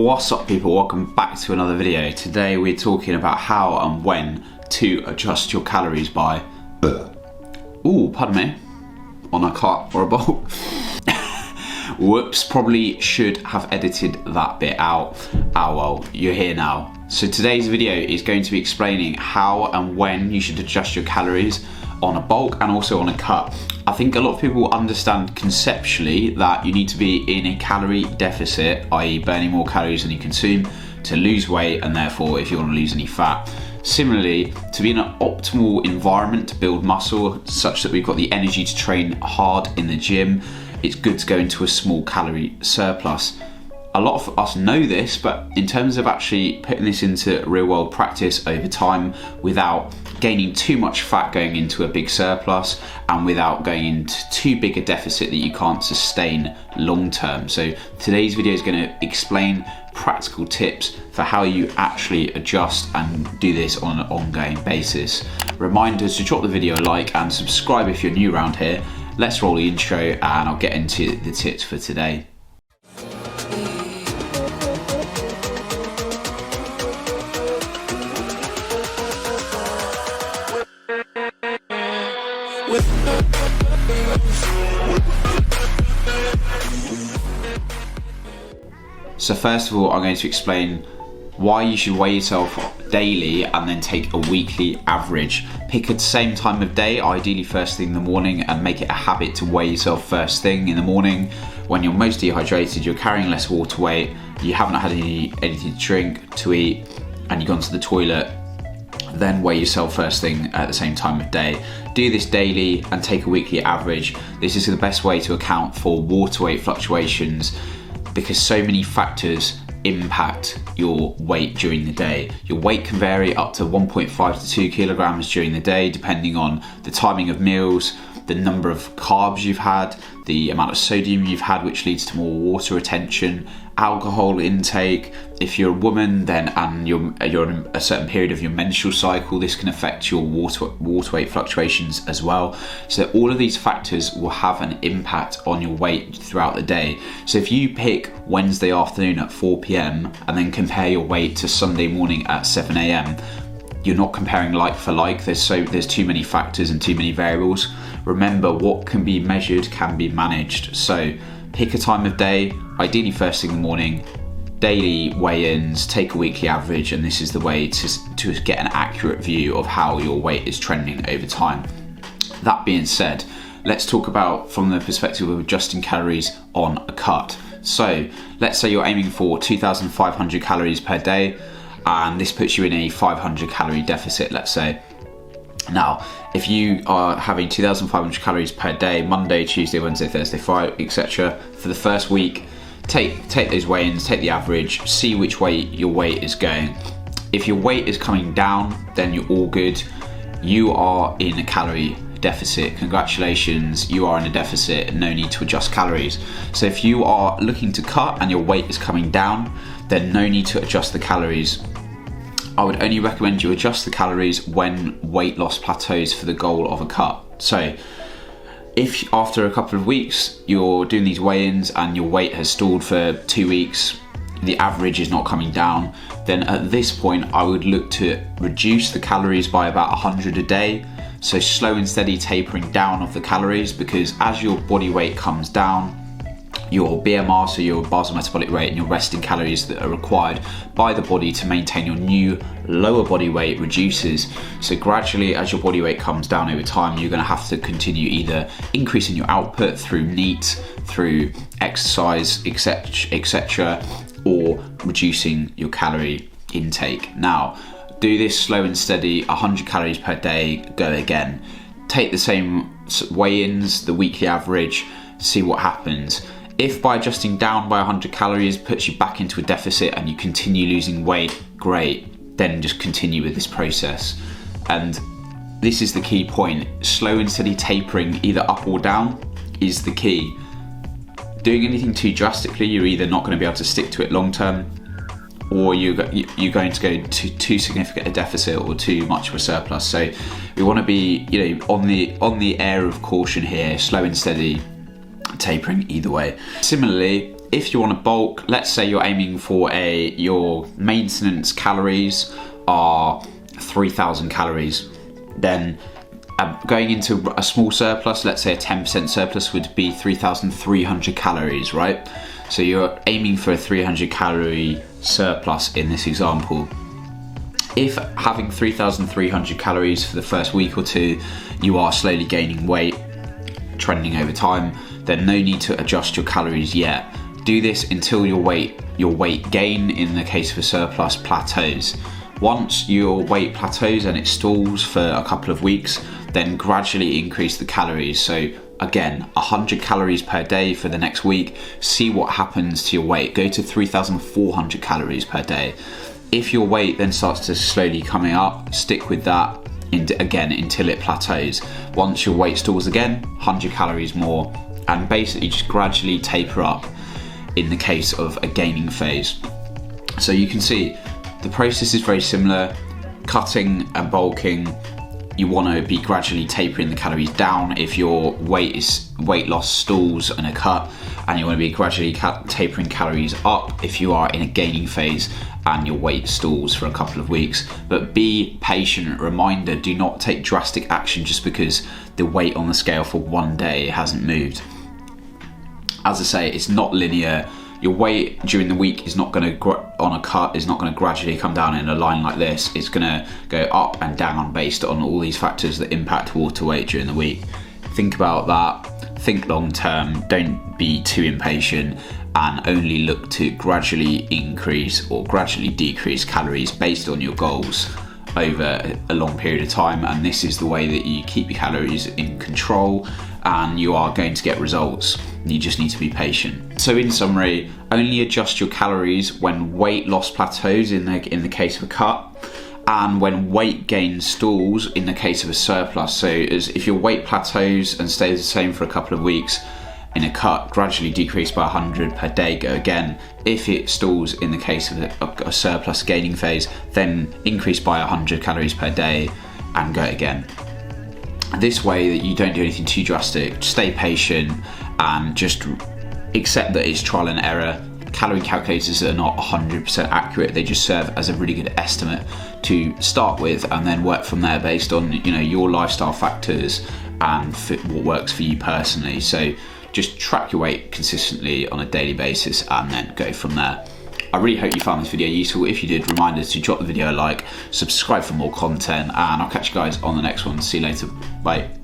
What's up people, welcome back to another video. Today we're talking about how and when to adjust your calories by pardon me, on a cut or a bowl. Whoops, probably should have edited that bit out. Oh well, you're here now. So today's video is going to be explaining how and when you should adjust your calories on a bulk and also on a cut. I think a lot of people understand conceptually that you need to be in a calorie deficit, i.e. burning more calories than you consume to lose weight, and therefore if you want to lose any fat. Similarly, to be in an optimal environment to build muscle such that we've got the energy to train hard in the gym, it's good to go into a small calorie surplus. A lot of us know this, but in terms of actually putting this into real world practice over time without gaining too much fat going into a big surplus and without going into too big a deficit that you can't sustain long term. So today's video is going to explain practical tips for how you actually adjust and do this on an ongoing basis. Reminders to drop the video a like and subscribe if you're new around here. Let's roll the intro and I'll get into the tips for today. So first of all, I'm going to explain why you should weigh yourself daily and then take a weekly average. Pick a same time of day, ideally first thing in the morning, and make it a habit to weigh yourself first thing in the morning when you're most dehydrated, you're carrying less water weight, you haven't had anything to drink, to eat, and you've gone to the toilet. Then weigh yourself first thing at the same time of day. Do this daily and take a weekly average. This is the best way to account for water weight fluctuations because so many factors impact your weight during the day. Your weight can vary up to 1.5 to 2 kilograms during the day, depending on the timing of meals, the number of carbs you've had, the amount of sodium you've had, which leads to more water retention, alcohol intake. If you're a woman and you're in a certain period of your menstrual cycle, this can affect your water weight fluctuations as well. So all of these factors will have an impact on your weight throughout the day. So if you pick Wednesday afternoon at 4 p.m. and then compare your weight to Sunday morning at 7 a.m, you're not comparing like for like. There's too many factors and too many variables. Remember, what can be measured can be managed. So pick a time of day, ideally first thing in the morning, daily weigh-ins, take a weekly average, and this is the way to get an accurate view of how your weight is trending over time. That being said, let's talk about from the perspective of adjusting calories on a cut. So let's say you're aiming for 2,500 calories per day, and this puts you in a 500 calorie deficit, let's say. Now, if you are having 2,500 calories per day, Monday, Tuesday, Wednesday, Thursday, Friday, etc., for the first week, take those weigh-ins, take the average, see which way your weight is going. If your weight is coming down, then you're all good. You are in a calorie deficit. Congratulations, you are in a deficit, no need to adjust calories. So if you are looking to cut and your weight is coming down, then no need to adjust the calories. I would only recommend you adjust the calories when weight loss plateaus for the goal of a cut. So if after a couple of weeks you're doing these weigh-ins and your weight has stalled for 2 weeks, the average is not coming down, then at this point I would look to reduce the calories by about 100 a day. So slow and steady tapering down of the calories, because as your body weight comes down, your BMR, so your basal metabolic rate, and your resting calories that are required by the body to maintain your new lower body weight reduces. So gradually, as your body weight comes down over time, you're going to have to continue either increasing your output through NEAT, through exercise, etc., or reducing your calorie intake. Now, do this slow and steady, 100 calories per day, go again. Take the same weigh-ins, the weekly average, see what happens. If by adjusting down by 100 calories puts you back into a deficit and you continue losing weight, great, then just continue with this process. And this is the key point. Slow and steady tapering, either up or down, is the key. Doing anything too drastically, you're either not going to be able to stick to it long term, or you're going to go to too significant a deficit or too much of a surplus. So we want to be, on the air of caution here, slow and steady, tapering either way. Similarly, if you want to bulk, let's say you're aiming for your maintenance calories are 3,000 calories, then going into a small surplus, let's say a 10% surplus would be 3,300 calories, right? So you're aiming for a 300 calorie surplus in this example. If having 3,300 calories for the first week or two, you are slowly gaining weight, trending over time, then no need to adjust your calories yet. Do this until your weight gain, in the case of a surplus, plateaus. Once your weight plateaus and it stalls for a couple of weeks, then gradually increase the calories. So again, 100 calories per day for the next week. See what happens to your weight. Go to 3,400 calories per day. If your weight then starts to slowly coming up, stick with that again until it plateaus. Once your weight stalls again, 100 calories more, and basically just gradually taper up in the case of a gaining phase. So you can see the process is very similar. Cutting and bulking, you want to be gradually tapering the calories down. If your weight loss stalls in a cut, and you want to be gradually tapering calories up if you are in a gaining phase and your weight stalls for a couple of weeks. But be patient. Reminder, do not take drastic action just because the weight on the scale for one day hasn't moved. As I say, it's not linear. Your weight during the week is not going to, on a cut, is not going to gradually come down in a line like this. It's going to go up and down based on all these factors that impact water weight during the week. Think about that. Think long term. Don't be too impatient, and only look to gradually increase or gradually decrease calories based on your goals over a long period of time. And this is the way that you keep your calories in control, and you are going to get results. You just need to be patient. So in summary, only adjust your calories when weight loss plateaus in the case of a cut, and when weight gain stalls in the case of a surplus. So if your weight plateaus and stays the same for a couple of weeks in a cut, gradually decrease by 100 per day, go again. If it stalls in the case of a surplus gaining phase, then increase by 100 calories per day and go again. This way that you don't do anything too drastic, stay patient and just accept that it's trial and error. Calorie calculators are not 100% accurate. They just serve as a really good estimate to start with, and then work from there based on your lifestyle factors and what works for you personally. So just track your weight consistently on a daily basis and then go from there. I really hope you found this video useful. If you did, reminders to drop the video a like, subscribe for more content, and I'll catch you guys on the next one. See you later. Bye.